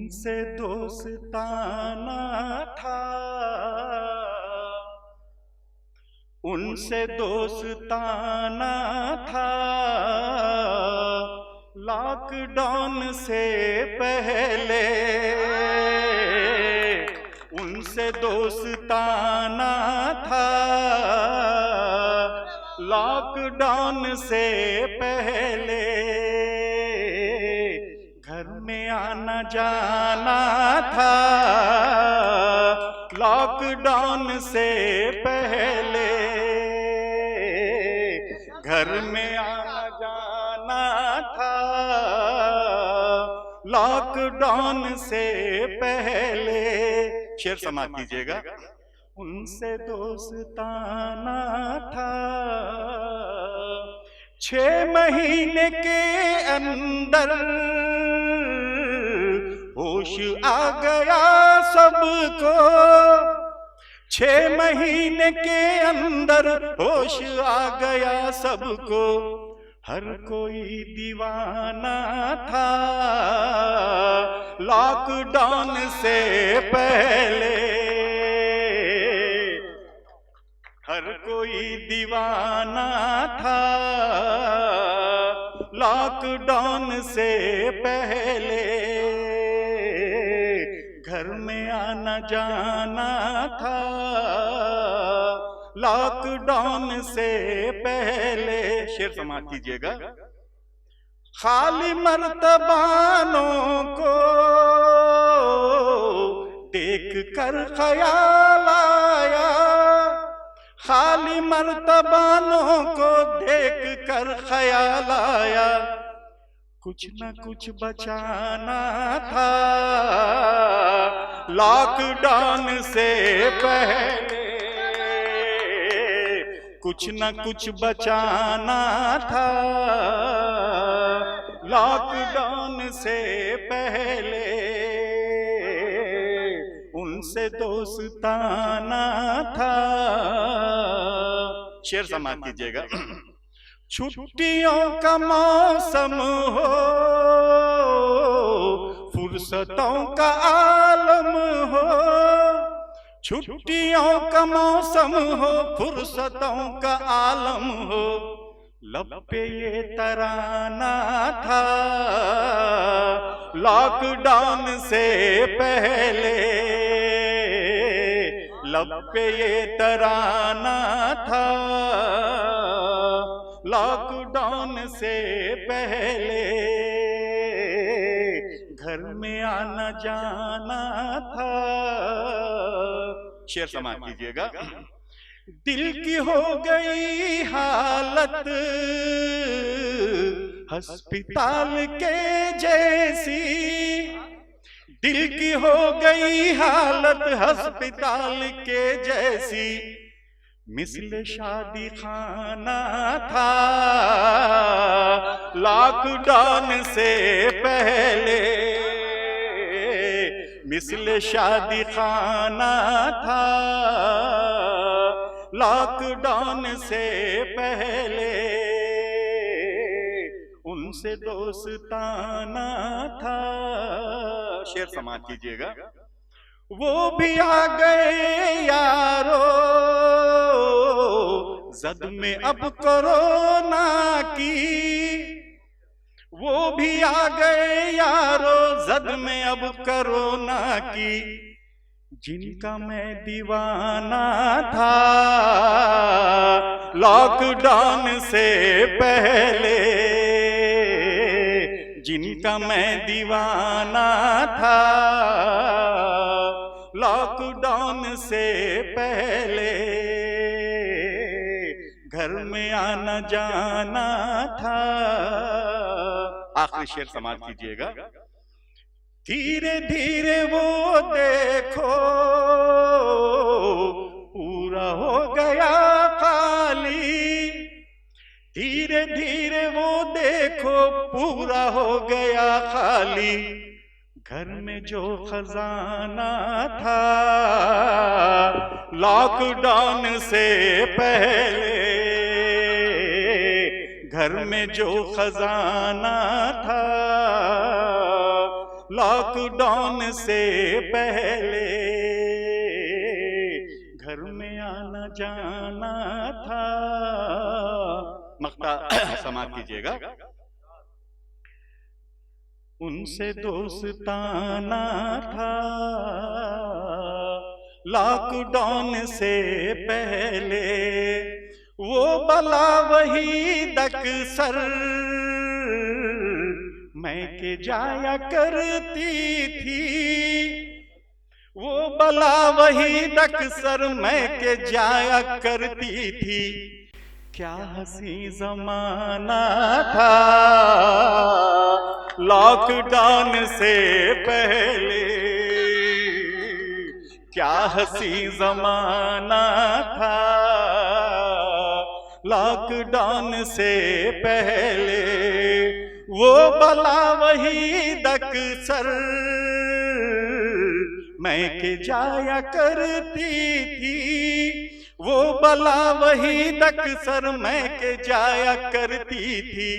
उनसे दोस्ताना था, उनसे दोस्ताना था, लॉकडाउन से पहले उनसे दोस्ताना था, लॉकडाउन से पहले घर में आना जाना था, लॉकडाउन से पहले घर में आना जाना था, लॉकडाउन से पहले। शेर समाप्त कीजिएगा। उनसे दोस्ताना था, 6 महीने के अंदर होश आ गया सबको, 6 महीने के अंदर होश आ गया सबको, हर कोई दीवाना था, लॉकडाउन से पहले हर कोई दीवाना था, लॉकडाउन से पहले घर में आना जाना था, लॉकडाउन से पहले। शेर समाप्त कीजिएगा। खाली मर्तबानों को देख कर ख्याल आया, खाली मर्तबानों को देख कर ख्याल आया, कुछ न कुछ बचाना था, लॉकडाउन से पहले कुछ न कुछ बचाना था, लॉकडाउन से पहले उनसे दोस्ताना था। शेर समाप्त कीजिएगा। छुट्टियों का मौसम हो, फुर्सतों का आलम हो, छुट्टियों का मौसम हो, फुर्सतों का आलम हो, लब पे ये तराना था, लॉकडाउन से पहले लब पे ये तराना था, लॉकडाउन से पहले घर में आना जाना था। शेर समाप्त कीजिएगा। दिल की हो गई हालत अस्पताल के जैसी, दिल की हो गई हालत अस्पताल के जैसी, मिस्ल शादी खाना था, लॉकडाउन से पहले मिस्ल शादी खाना था, लॉकडाउन से पहले उनसे दोस्ताना था। शेर समाप्त कीजिएगा। वो भी आ गए यारो जद में अब कोरोना की, वो भी आ गए यारो जद में अब कोरोना की, जिनका मैं दीवाना था, लॉकडाउन से पहले जिनका मैं दीवाना था, लॉकडाउन से पहले घर में आना जाना था। आखिरी शेर समाप्त कीजिएगा। धीरे धीरे वो देखो पूरा हो गया खाली, धीरे धीरे वो देखो पूरा हो गया खाली, घर में जो खजाना था, लॉकडाउन से पहले घर में जो खजाना था, लॉकडाउन से पहले घर में आना जाना था। मक्ता समाप्त कीजिएगा। उनसे दोस्ताना था लॉकडाउन से पहले, वो बला वही दक्सर मैं के जाया करती थी। वो बला वही दक्सर मैं के जाया करती थी। क्या हंसी जमाना था लॉकडाउन से पहले, क्या हंसी जमाना था लॉकडाउन से पहले। वो बला वही दक्सर मैं के जाया करती थी। वो बला वही दक्सर मैं के जाया करती थी।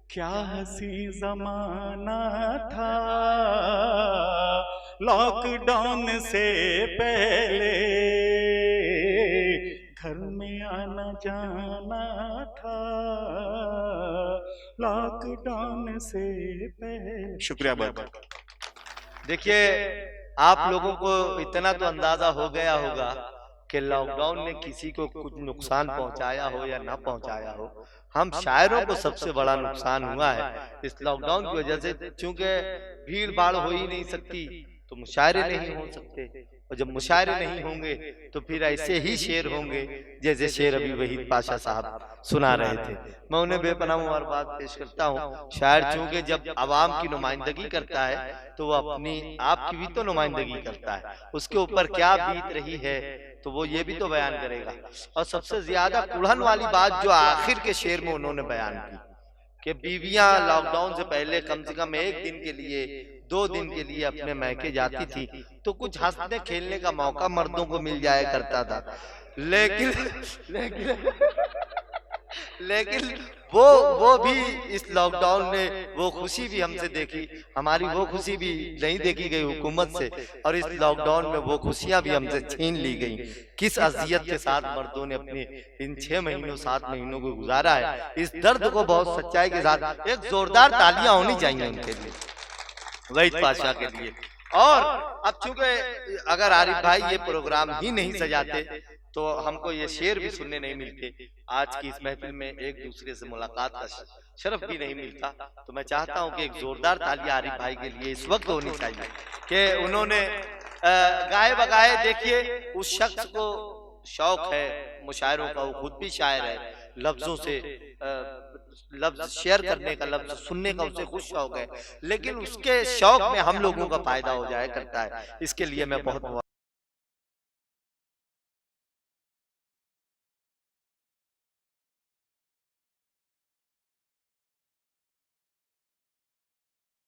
क्या हंसी जमाना था लॉकडाउन से पहले, घर में आना जाना था लॉकडाउन से पहले। शुक्रिया बहुत। देखिए, आप लोगों को इतना तो अंदाजा हो गया होगा कि लॉकडाउन ने किसी को कुछ नुकसान पहुंचाया हो या ना पहुंचाया हो, हम शायरों को सबसे बड़ा नुकसान हुआ है इस लॉकडाउन की वजह से। चूंकि भीड़ भाड़ हो ही नहीं सकती तो मुशायरे नहीं हो सकते, और जब मुशायरे नहीं होंगे तो फिर ऐसे ही शेर होंगे जैसे शेर अभी वहीद पाशा साहब सुना रहे थे। मैं उन्हें बेपनाह मुबारकबाद पेश करता हूँ। शायर चूंकि जब आवाम की नुमाइंदगी करता है तो वो अपनी आपकी भी तो नुमाइंदगी करता है, उसके ऊपर क्या बीत रही है तो वो ये भी तो बयान करेगा। और सबसे ज्यादा कुढ़न वाली बात जो आखिर के शेर में उन्होंने बयान की कि बीवियां लॉकडाउन से पहले कम से कम 1 दिन के लिए 2 दिन के लिए अपने मैके जाती थी तो कुछ हंसने खेलने का मौका मर्दों को मिल जाया करता था, लेकिन वो भी इस लॉकडाउन ने वो खुशी भी हमसे देखी, हमारी वो खुशी भी नहीं देखी गई हुकूमत से, और इस लॉकडाउन में वो खुशियां भी हमसे छीन ली गई। किस अजियत के साथ मर्दों ने अपने इन 6 महीनों 7 महीनों को गुजारा है, इस दर्द को बहुत सच्चाई के साथ एक जोरदार तालियां होनी चाहिए उनके लिए, वहीद पाशा के लिए। और अब चूंकि अगर आरिफ भाई ये प्रोग्राम ही नहीं सजाते तो हमको ये शेर भी सुनने नहीं मिलते, आज की इस महफिल में एक दूसरे से मुलाकात का शरफ भी नहीं मिलता। तो मैं चाहता हूं कि एक जोरदार ताली आरिफ भाई के लिए इस वक्त होनी चाहिए कि उन्होंने गाए बगाए। देखिए, उस शख्स को शौक है मुशायरों का, वो खुद भी शायर है, लफ्जों से लफ्ज शेयर करने का, लफ्ज सुनने का उसे खुद शौक है, लेकिन उसके शौक में हम लोगों का फायदा हो जाया करता है। इसके लिए मैं बहुत